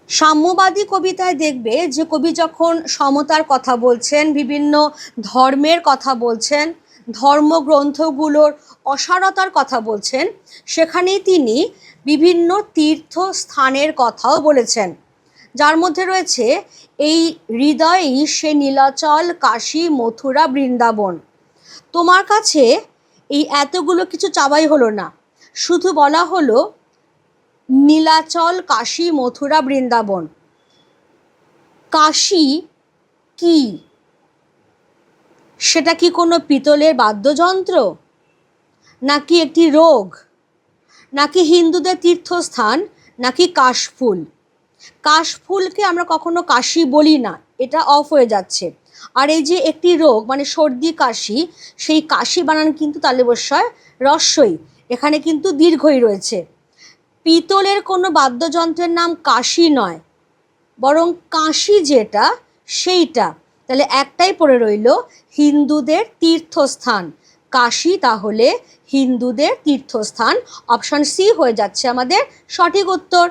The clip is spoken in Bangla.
সাম্যবাদী কবিতায় দেখবে যে কবি যখন সমতার কথা বলছেন, বিভিন্ন ধর্মের কথা বলছেন, ধর্মগ্রন্থগুলোর অসারতার কথা বলছেন, সেখানেই তিনি বিভিন্ন তীর্থস্থানের কথাও বলেছেন, যার মধ্যে রয়েছে এই হৃদয়েই সে নীলাচল, কাশী, মথুরা, বৃন্দাবন। তোমার কাছে এই এতগুলো কিছু চাওয়াই হলো না, শুধু বলা হলো নীলাচল, কাশী, মথুরা, বৃন্দাবন। কাশী কি? সেটা কি কোনো পিতলের বাদ্যযন্ত্র, নাকি একটি রোগ, নাকি হিন্দুদের তীর্থস্থান, নাকি কাশফুল? কাশফুলকে আমরা কখনো কাশি বলি না, এটা অফ হয়ে যাচ্ছে। আর এই যে একটি রোগ মানে সর্দি কাশি, সেই কাশি বানান কিন্তু তালব্যস্বয় রস্বই, এখানে কিন্তু দীর্ঘই রয়েছে। পিতলের কোনো বাদ্যযন্ত্রের নাম কাশি নয়, বরং কাশী যেটা সেইটা। তাহলে একটাই পড়ে রইল হিন্দুদের তীর্থস্থান। কাশী তাহলে হিন্দুদের তীর্থস্থান। অপশন সি হয়ে যাচ্ছে আমাদের সঠিক উত্তর।